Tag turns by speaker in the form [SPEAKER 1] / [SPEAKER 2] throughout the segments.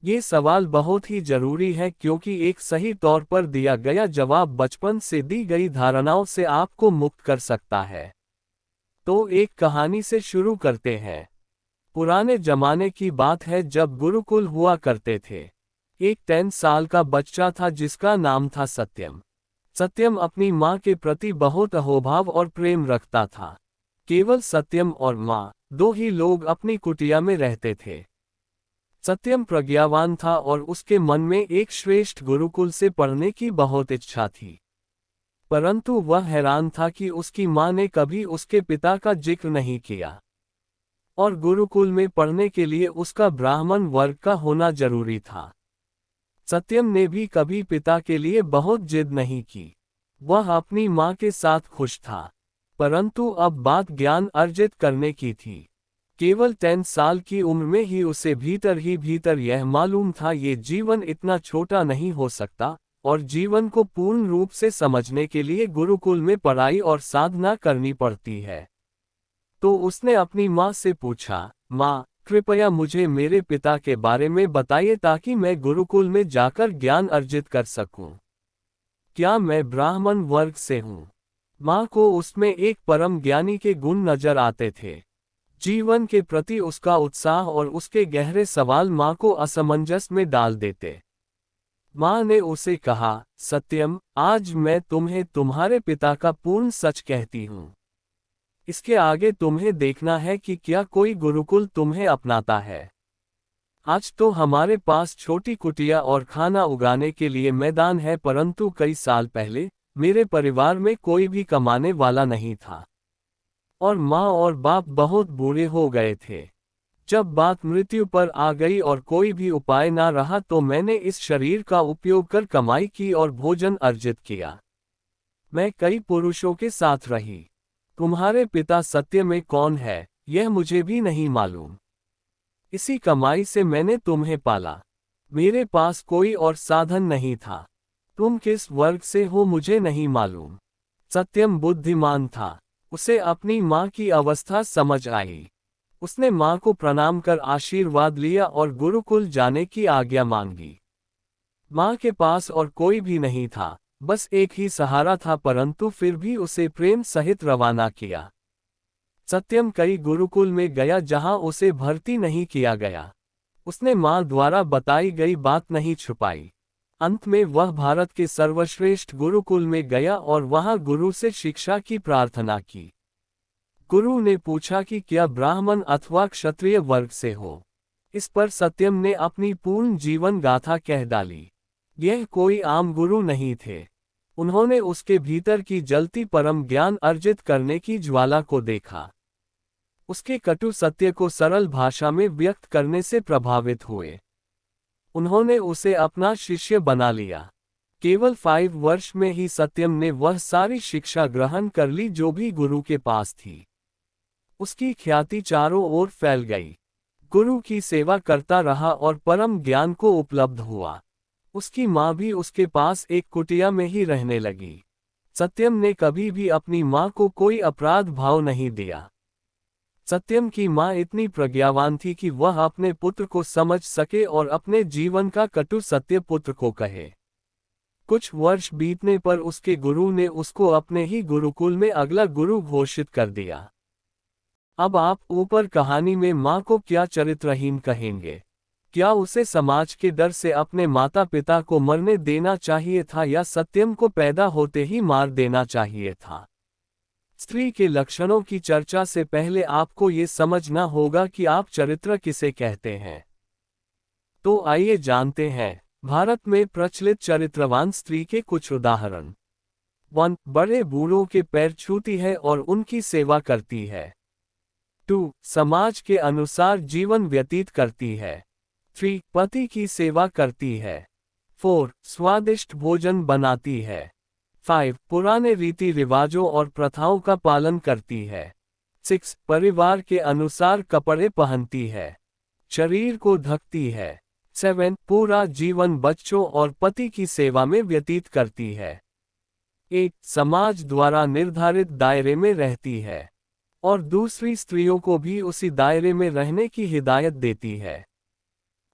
[SPEAKER 1] ये सवाल बहुत ही जरूरी है क्योंकि एक सही तौर पर दिया गया जवाब बचपन से दी गई धारणाओं से आपको मुक्त कर सकता है। तो एक कहानी से शुरू करते हैं। पुराने जमाने की बात है जब गुरुकुल हुआ करते थे। एक 10 साल का बच्चा था जिसका नाम था सत्यम। सत्यम अपनी माँ के प्रति बहुत अहोभाव और प्रेम रखता था। केवल सत्यम और माँ, दो ही लोग अपनी कुटिया में रहते थे। सत्यम प्रज्ञावान था और उसके मन में एक श्रेष्ठ गुरुकुल से पढ़ने की बहुत इच्छा थी। परंतु वह हैरान था कि उसकी माँ ने कभी उसके पिता का जिक्र नहीं किया, और गुरुकुल में पढ़ने के लिए उसका ब्राह्मण वर्ग का होना जरूरी था। सत्यम ने भी कभी पिता के लिए बहुत जिद नहीं की। वह अपनी माँ के साथ खुश था। परंतु अब बात ज्ञान अर्जित करने की थी। केवल 10 साल की उम्र में ही उसे भीतर ही भीतर यह मालूम था ये जीवन इतना छोटा नहीं हो सकता, और जीवन को पूर्ण रूप से समझने के लिए गुरुकुल में पढ़ाई और साधना करनी पड़ती है। तो उसने अपनी माँ से पूछा, माँ, कृपया मुझे मेरे पिता के बारे में बताइए ताकि मैं गुरुकुल में जाकर ज्ञान अर्जित कर सकूं। क्या मैं ब्राह्मण वर्ग से हूँ? माँ को उसमें एक परम ज्ञानी के गुण नजर आते थे। जीवन के प्रति उसका उत्साह और उसके गहरे सवाल माँ को असमंजस में डाल देते। माँ ने उसे कहा, सत्यम, आज मैं तुम्हें तुम्हारे पिता का पूर्ण सच कहती हूँ। इसके आगे तुम्हें देखना है कि क्या कोई गुरुकुल तुम्हें अपनाता है। आज तो हमारे पास छोटी कुटिया और खाना उगाने के लिए मैदान है, परंतु कई साल पहले मेरे परिवार में कोई भी कमाने वाला नहीं था, और माँ और बाप बहुत बूढ़े हो गए थे। जब बात मृत्यु पर आ गई और कोई भी उपाय ना रहा तो मैंने इस शरीर का उपयोग कर कमाई की और भोजन अर्जित किया। मैं कई पुरुषों के साथ रही। तुम्हारे पिता सत्य में कौन है, यह मुझे भी नहीं मालूम। इसी कमाई से मैंने तुम्हें पाला। मेरे पास कोई और साधन नहीं था। तुम किस वर्ग से हो मुझे नहीं मालूम। सत्यम बुद्धिमान था। उसे अपनी माँ की अवस्था समझ आई। उसने माँ को प्रणाम कर आशीर्वाद लिया और गुरुकुल जाने की आज्ञा मांगी। माँ के पास और कोई भी नहीं था, बस एक ही सहारा था, परंतु फिर भी उसे प्रेम सहित रवाना किया। सत्यम कई गुरुकुल में गया जहाँ उसे भर्ती नहीं किया गया। उसने माँ द्वारा बताई गई बात नहीं छुपाई। अंत में वह भारत के सर्वश्रेष्ठ गुरुकुल में गया और वहाँ गुरु से शिक्षा की प्रार्थना की। गुरु ने पूछा कि क्या ब्राह्मण अथवा क्षत्रिय वर्ग से हो। इस पर सत्यम ने अपनी पूर्ण जीवन गाथा कह डाली। यह कोई आम गुरु नहीं थे। उन्होंने उसके भीतर की जलती परम ज्ञान अर्जित करने की ज्वाला को देखा। उसके कटु सत्य को सरल भाषा में व्यक्त करने से प्रभावित हुए। उन्होंने उसे अपना शिष्य बना लिया। केवल 5 वर्ष में ही सत्यम ने वह सारी शिक्षा ग्रहण कर ली जो भी गुरु के पास थी। उसकी ख्याति चारों ओर फैल गई। गुरु की सेवा करता रहा और परम ज्ञान को उपलब्ध हुआ। उसकी माँ भी उसके पास एक कुटिया में ही रहने लगी। सत्यम ने कभी भी अपनी माँ को कोई अपराध भाव नहीं दिया। सत्यम की माँ इतनी प्रज्ञावान थी कि वह अपने पुत्र को समझ सके और अपने जीवन का कटु सत्य पुत्र को कहे। कुछ वर्ष बीतने पर उसके गुरु ने उसको अपने ही गुरुकुल में अगला गुरु घोषित कर दिया। अब आप ऊपर कहानी में माँ को क्या चरित्रहीन कहेंगे? क्या उसे समाज के डर से अपने माता पिता को मरने देना चाहिए था या सत्यम को पैदा होते ही मार देना चाहिए था? स्त्री के लक्षणों की चर्चा से पहले आपको ये समझना होगा कि आप चरित्र किसे कहते हैं। तो आइए जानते हैं भारत में प्रचलित चरित्रवान स्त्री के कुछ उदाहरण। 1. बड़े बूढ़ों के पैर छूती है और उनकी सेवा करती है। 2. समाज के अनुसार जीवन व्यतीत करती है। 3. पति की सेवा करती है। 4. स्वादिष्ट भोजन बनाती है। 5. पुराने रीति रिवाजों और प्रथाओं का पालन करती है। 6. परिवार के अनुसार कपड़े पहनती है, शरीर को ढकती है। 7. पूरा जीवन बच्चों और पति की सेवा में व्यतीत करती है। 8. समाज द्वारा निर्धारित दायरे में रहती है और दूसरी स्त्रियों को भी उसी दायरे में रहने की हिदायत देती है।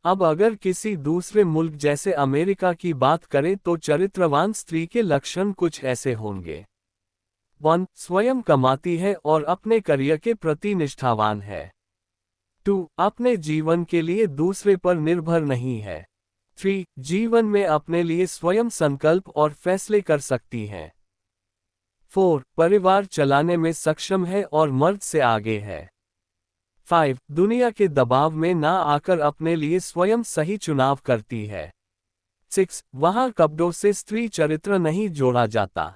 [SPEAKER 1] अब अगर किसी दूसरे मुल्क जैसे अमेरिका की बात करें तो चरित्रवान स्त्री के लक्षण कुछ ऐसे होंगे। 1. स्वयं कमाती है और अपने करियर के प्रति निष्ठावान है। 2. अपने जीवन के लिए दूसरे पर निर्भर नहीं है। 3. जीवन में अपने लिए स्वयं संकल्प और फैसले कर सकती हैं। 4. परिवार चलाने में सक्षम है और मर्द से आगे है। 5. दुनिया के दबाव में ना आकर अपने लिए स्वयं सही चुनाव करती है। 6. वहाँ कपड़ों से स्त्री चरित्र नहीं जोड़ा जाता,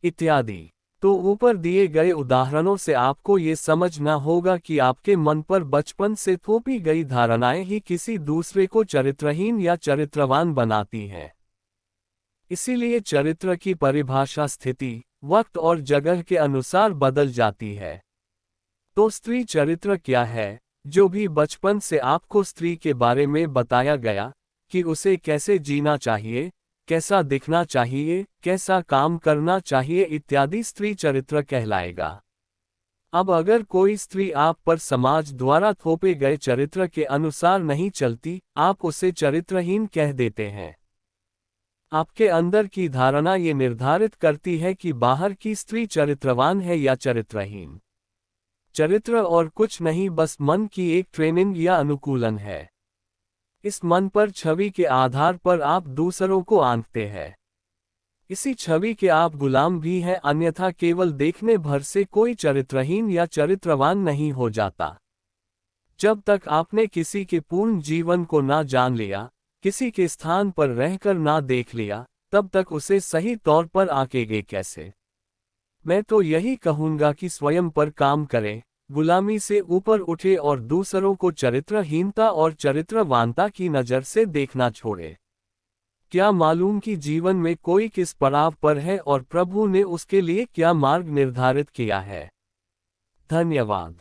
[SPEAKER 1] इत्यादि। तो ऊपर दिए गए उदाहरणों से आपको ये समझना होगा कि आपके मन पर बचपन से थोपी गई धारणाएं ही किसी दूसरे को चरित्रहीन या चरित्रवान बनाती हैं। इसीलिए चरित्र की परिभाषा स्थिति, वक्त और जगह के अनुसार बदल जाती है। तो स्त्री चरित्र क्या है, जो भी बचपन से आपको स्त्री के बारे में बताया गया कि उसे कैसे जीना चाहिए, कैसा दिखना चाहिए, कैसा काम करना चाहिए इत्यादि स्त्री चरित्र कहलाएगा। अब अगर कोई स्त्री आप पर समाज द्वारा थोपे गए चरित्र के अनुसार नहीं चलती, आप उसे चरित्रहीन कह देते हैं। आपके अंदर की धारणा ये निर्धारित करती है कि बाहर की स्त्री चरित्रवान है या चरित्रहीन। चरित्र और कुछ नहीं, बस मन की एक ट्रेनिंग या अनुकूलन है। इस मन पर छवि के आधार पर आप दूसरों को आंकते हैं। इसी छवि के आप गुलाम भी हैं, अन्यथा केवल देखने भर से कोई चरित्रहीन या चरित्रवान नहीं हो जाता। जब तक आपने किसी के पूर्ण जीवन को ना जान लिया, किसी के स्थान पर रहकर ना देख लिया, तब तक उसे सही तौर पर आंकेंगे कैसे? मैं तो यही कहूंगा कि स्वयं पर काम करें, गुलामी से ऊपर उठे और दूसरों को चरित्रहीनता और चरित्रवानता की नज़र से देखना छोड़े। क्या मालूम कि जीवन में कोई किस पड़ाव पर है और प्रभु ने उसके लिए क्या मार्ग निर्धारित किया है। धन्यवाद।